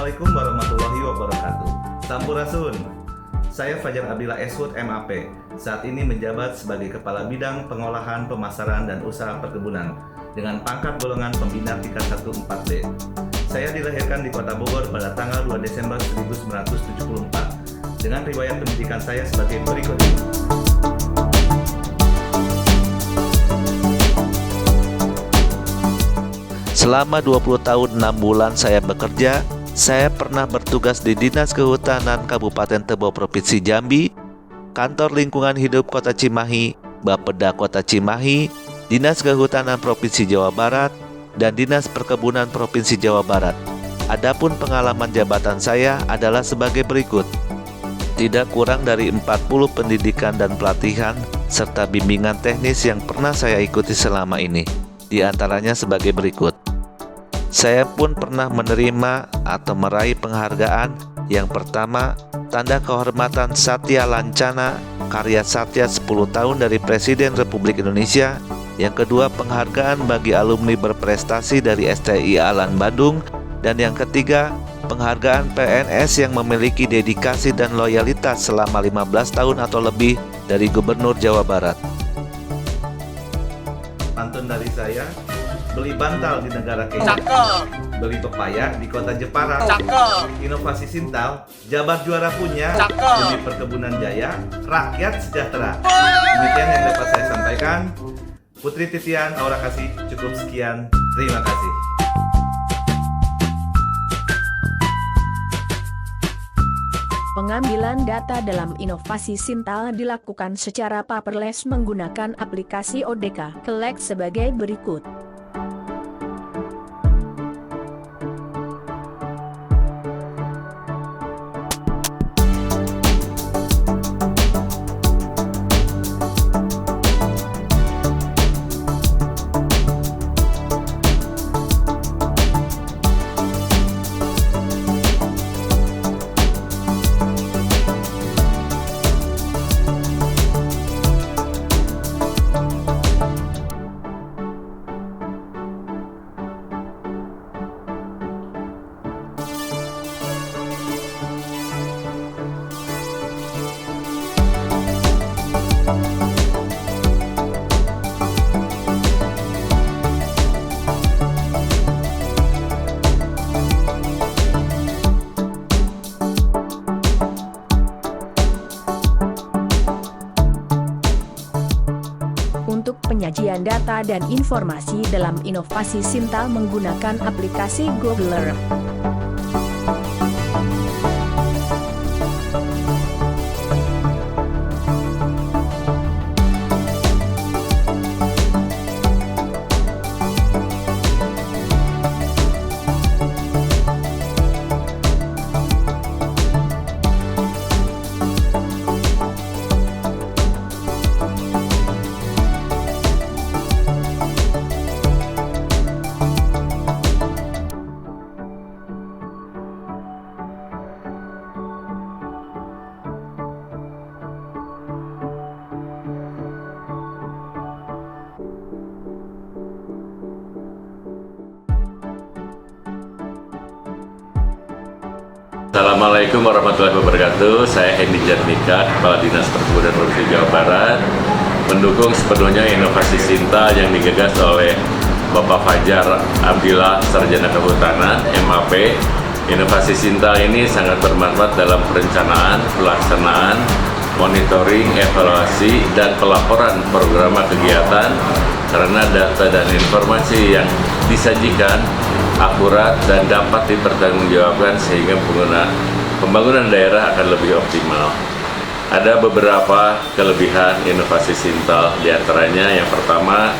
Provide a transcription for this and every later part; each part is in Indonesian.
Assalamualaikum warahmatullahi wabarakatuh. Sampurasun. Saya Fajar Abdillah Eswood MAP. Saat ini menjabat sebagai Kepala Bidang Pengolahan, Pemasaran, dan Usaha Perkebunan dengan pangkat golongan pembina tingkat 1-4B. Saya dilahirkan di Kota Bogor pada tanggal 2 Desember 1974 dengan riwayat pendidikan saya sebagai berikut ini. Selama 20 tahun 6 bulan saya bekerja, saya pernah bertugas di Dinas Kehutanan Kabupaten Tebo Provinsi Jambi, Kantor Lingkungan Hidup Kota Cimahi, Bapeda Kota Cimahi, Dinas Kehutanan Provinsi Jawa Barat, dan Dinas Perkebunan Provinsi Jawa Barat. Adapun pengalaman jabatan saya adalah sebagai berikut. Tidak kurang dari 40 pendidikan dan pelatihan serta bimbingan teknis yang pernah saya ikuti selama ini. Di antaranya sebagai berikut. Saya pun pernah menerima atau meraih penghargaan. Yang pertama, Tanda Kehormatan Satya Lancana Karya Satya 10 tahun dari Presiden Republik Indonesia. Yang kedua, penghargaan bagi alumni berprestasi dari STI Alan Bandung. Dan yang ketiga, penghargaan PNS yang memiliki dedikasi dan loyalitas selama 15 tahun atau lebih dari Gubernur Jawa Barat. Pantun dari saya, beli bantal di negara Kenya, cakep. Beli pepaya di kota Jepara, cakep. Inovasi Sintal, Jabar juara punya, cakep. Demi perkebunan jaya, rakyat sejahtera. Demikian yang dapat saya sampaikan. Putri Titian, Aura Kasih, cukup sekian. Terima kasih. Pengambilan data dalam inovasi Sintal dilakukan secara paperless menggunakan aplikasi ODK Collect sebagai berikut. Untuk penyajian data dan informasi dalam inovasi Sintal menggunakan aplikasi Googler. Assalamualaikum warahmatullahi wabarakatuh. Saya Hendy Jatmika, Kepala Dinas Perkebunan Provinsi Jawa Barat, mendukung sepenuhnya inovasi Sintal yang digagas oleh Bapak Fajar Abdillah, Sarjana Kehutanan, MAP. Inovasi Sintal ini sangat bermanfaat dalam perencanaan, pelaksanaan, monitoring, evaluasi, dan pelaporan program kegiatan karena data dan informasi yang disajikan akurat dan dapat dipertanggungjawabkan sehingga pembangunan daerah akan lebih optimal. Ada beberapa kelebihan inovasi Sintal, diantaranya yang pertama,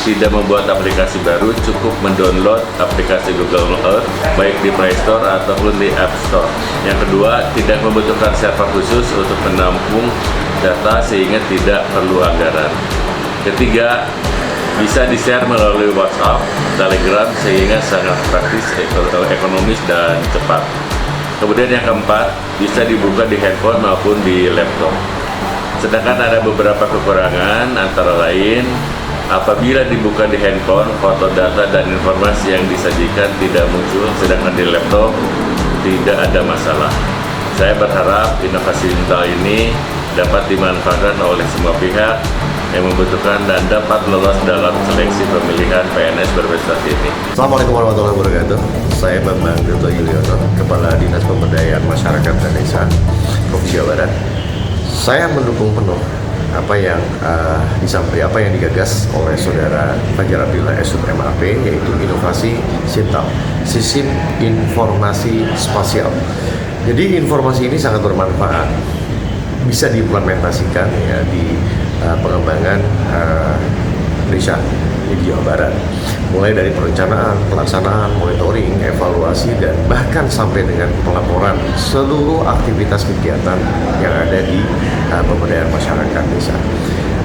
tidak membuat aplikasi baru, cukup mendownload aplikasi Google Earth baik di Play Store ataupun di App Store. Yang kedua, tidak membutuhkan server khusus untuk menampung data sehingga tidak perlu anggaran. Ketiga, bisa di-share melalui WhatsApp, Telegram sehingga sangat praktis, ekonomis, dan cepat. Kemudian yang keempat, bisa dibuka di handphone maupun di laptop. Sedangkan ada beberapa kekurangan, antara lain apabila dibuka di handphone, foto, data, dan informasi yang disajikan tidak muncul, sedangkan di laptop tidak ada masalah. Saya berharap inovasi Sintal ini dapat dimanfaatkan oleh semua pihak yang membutuhkan dan dapat lolos dalam seleksi pemilihan PNS berprestasi ini. Assalamualaikum warahmatullahi wabarakatuh. Saya Bambang Tirto Yuliono, Kepala Dinas Pemberdayaan Masyarakat dan Desa, Provinsi Jawa Barat. Saya mendukung penuh apa yang digagas oleh Saudara Fajar Abdillah SUT MAP, yaitu inovasi Sintal, Sistem Informasi Spasial. Jadi informasi ini sangat bermanfaat, bisa diimplementasikan ya di pengembangan desa di Jawa Barat, mulai dari perencanaan, pelaksanaan, monitoring, evaluasi, dan bahkan sampai dengan pelaporan seluruh aktivitas kegiatan yang ada di pemberdayaan masyarakat desa.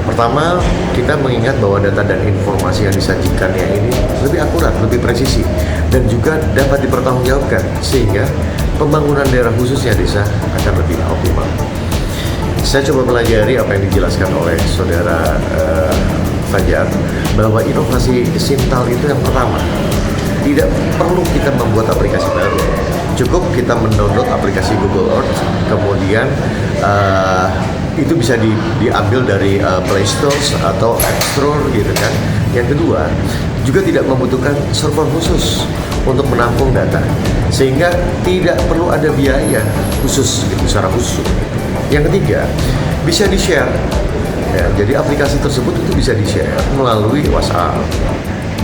Pertama, kita mengingat bahwa data dan informasi yang disajikannya ini lebih akurat, lebih presisi, dan juga dapat dipertanggungjawabkan, sehingga pembangunan daerah khususnya desa akan lebih optimal. Saya coba pelajari apa yang dijelaskan oleh Saudara Fajar, bahwa inovasi Sintal itu yang pertama, tidak perlu kita membuat aplikasi baru, cukup kita mendownload aplikasi Google Earth, kemudian itu bisa diambil dari Play Store atau App Store gitu kan. Yang kedua, juga tidak membutuhkan server khusus untuk menampung data, sehingga tidak perlu ada biaya khusus gitu, secara khusus. Yang ketiga, bisa di-share. Ya, jadi aplikasi tersebut itu bisa di-share melalui WhatsApp,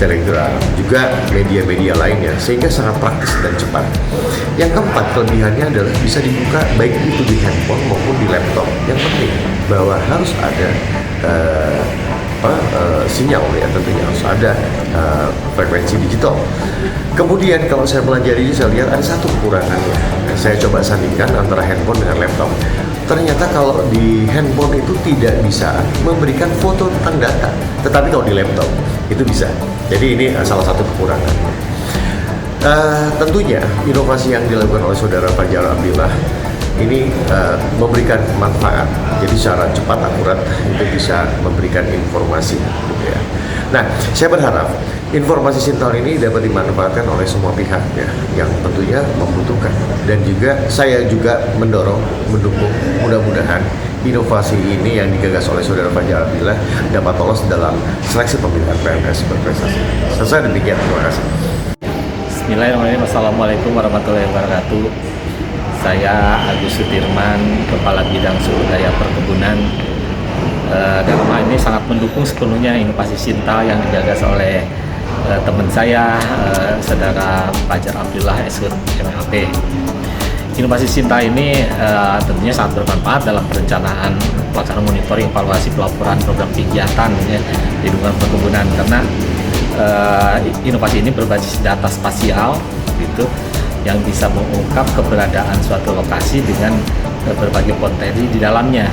Telegram, juga media-media lainnya, sehingga sangat praktis dan cepat. Yang keempat, kelebihannya adalah bisa dibuka baik itu di handphone maupun di laptop. Yang penting bahwa harus ada sinyal, ya tentunya harus ada frekuensi digital. Kemudian kalau saya pelajari, saya lihat ada satu kekurangannya. Saya coba sandingkan antara handphone dengan laptop. Ternyata kalau di handphone itu tidak bisa memberikan foto tentang data, tetapi kalau di laptop itu bisa. Jadi ini salah satu kekurangan. Tentunya inovasi yang dilakukan oleh Saudara Fajar Abdillah ini memberikan manfaat. Jadi secara cepat, akurat itu bisa memberikan informasi, gitu ya. Nah, saya berharap informasi Sintal ini dapat dimanfaatkan oleh semua pihak ya, yang tentunya membutuhkan. Dan juga saya juga mendukung, mudah-mudahan inovasi ini yang digagas oleh Saudara Fajar Abdillah dapat lolos dalam seleksi pemilihan PNS berprestasi. Selesai, demikian, terima kasih. Bismillahirrahmanirrahim. Assalamualaikum warahmatullahi wabarakatuh. Saya Agus Sutirman, Kepala Bidang Sumber Daya Perkebunan. Dalam hal ini sangat mendukung sepenuhnya inovasi Sintal yang digagas oleh teman saya, Saudara Fajar Abdillah SUT MAP. Inovasi Sintal ini tentunya sangat bermanfaat dalam perencanaan, pelaksanaan, monitoring, evaluasi, pelaporan program kegiatan ya, di lingkungan perkebunan, karena inovasi ini berbasis data spasial gitu, yang bisa mengungkap keberadaan suatu lokasi dengan berbagai potensi di dalamnya.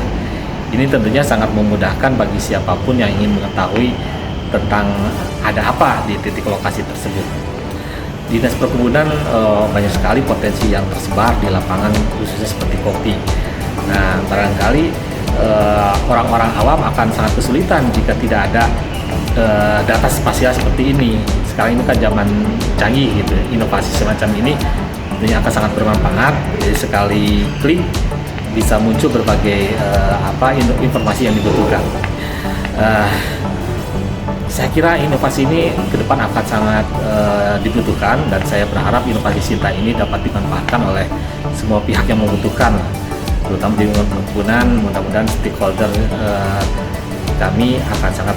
Ini tentunya sangat memudahkan bagi siapapun yang ingin mengetahui tentang ada apa di titik lokasi tersebut. Dinas Perkebunan banyak sekali potensi yang tersebar di lapangan, khususnya seperti kopi. Nah, barangkali orang-orang awam akan sangat kesulitan jika tidak ada data spasial seperti ini. Sekarang ini kan zaman canggih gitu, inovasi semacam ini tentunya akan sangat bermanfaat. Jadi sekali klik bisa muncul berbagai informasi yang dibutuhkan. Saya kira inovasi ini ke depan akan sangat dibutuhkan, dan saya berharap inovasi Sintal ini dapat dimanfaatkan oleh semua pihak yang membutuhkan, terutama di lingkungan perkebunan. Mudah-mudahan stakeholder kami akan sangat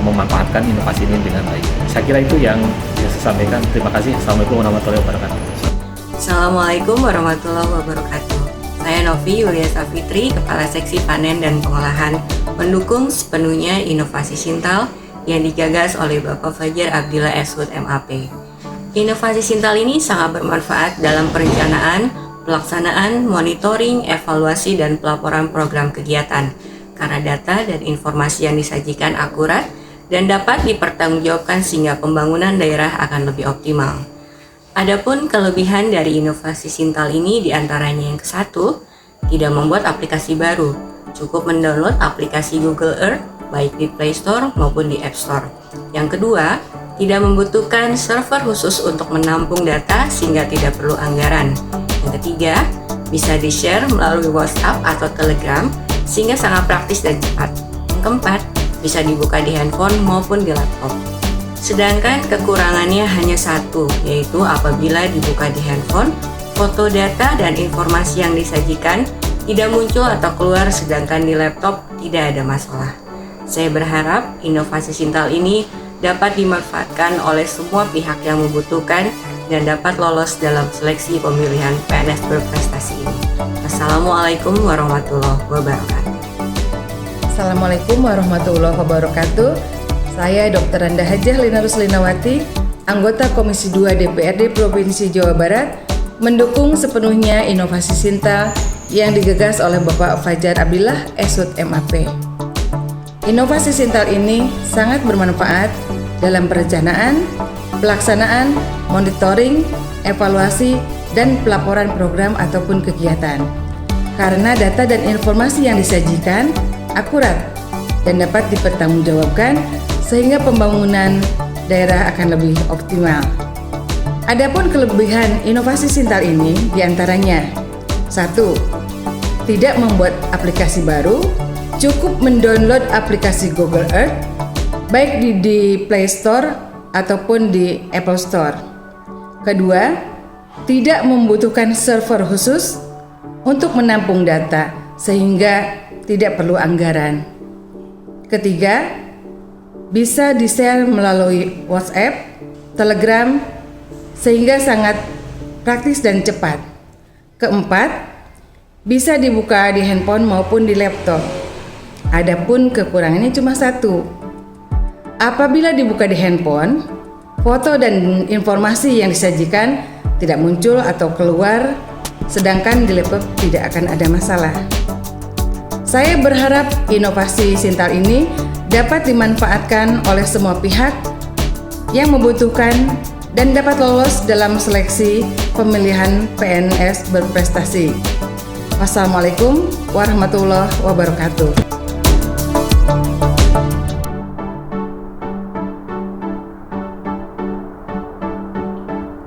memanfaatkan inovasi ini dengan baik. Saya kira itu yang bisa saya sampaikan. Terima kasih. Assalamualaikum warahmatullahi wabarakatuh. Assalamualaikum warahmatullahi wabarakatuh. Saya Novi Yulia Safitri, Kepala Seksi Panen dan Pengolahan, mendukung sepenuhnya inovasi Sintal yang digagas oleh Bapak Fajar Abdillah SUT MAP. Inovasi Sintal ini sangat bermanfaat dalam perencanaan, pelaksanaan, monitoring, evaluasi, dan pelaporan program kegiatan, karena data dan informasi yang disajikan akurat dan dapat dipertanggungjawabkan sehingga pembangunan daerah akan lebih optimal. Adapun kelebihan dari inovasi Sintal ini diantaranya yang ke-1, tidak membuat aplikasi baru, cukup mendownload aplikasi Google Earth baik di Play Store maupun di App Store. Yang kedua, tidak membutuhkan server khusus untuk menampung data sehingga tidak perlu anggaran. Yang ketiga, bisa di-share melalui WhatsApp atau Telegram sehingga sangat praktis dan cepat. Yang keempat, bisa dibuka di handphone maupun di laptop. Sedangkan kekurangannya hanya satu, yaitu apabila dibuka di handphone, foto, data, dan informasi yang disajikan tidak muncul atau keluar, sedangkan di laptop tidak ada masalah. Saya berharap inovasi Sintal ini dapat dimanfaatkan oleh semua pihak yang membutuhkan dan dapat lolos dalam seleksi pemilihan PNS berprestasi ini. Assalamualaikum warahmatullahi wabarakatuh. Assalamualaikum warahmatullahi wabarakatuh. Saya Dr. Randa Hajah Lina Ruslinawati, anggota Komisi 2 DPRD Provinsi Jawa Barat, mendukung sepenuhnya inovasi Sintal yang digagas oleh Bapak Fajar Abdillah, Esut MAP. Inovasi Sintal ini sangat bermanfaat dalam perencanaan, pelaksanaan, monitoring, evaluasi, dan pelaporan program ataupun kegiatan. Karena data dan informasi yang disajikan akurat dan dapat dipertanggungjawabkan sehingga pembangunan daerah akan lebih optimal. Adapun kelebihan inovasi Sintal ini diantaranya: 1. Tidak membuat aplikasi baru, cukup mendownload aplikasi Google Earth baik di Play Store ataupun di Apple Store. Kedua, tidak membutuhkan server khusus untuk menampung data sehingga tidak perlu anggaran. Ketiga, bisa di-share melalui WhatsApp, Telegram, sehingga sangat praktis dan cepat. Keempat, bisa dibuka di handphone maupun di laptop. Adapun kekurangannya cuma satu. Apabila dibuka di handphone, foto dan informasi yang disajikan tidak muncul atau keluar, sedangkan di laptop tidak akan ada masalah. Saya berharap inovasi Sintal ini dapat dimanfaatkan oleh semua pihak yang membutuhkan dan dapat lolos dalam seleksi pemilihan PNS berprestasi. Wassalamualaikum warahmatullahi wabarakatuh.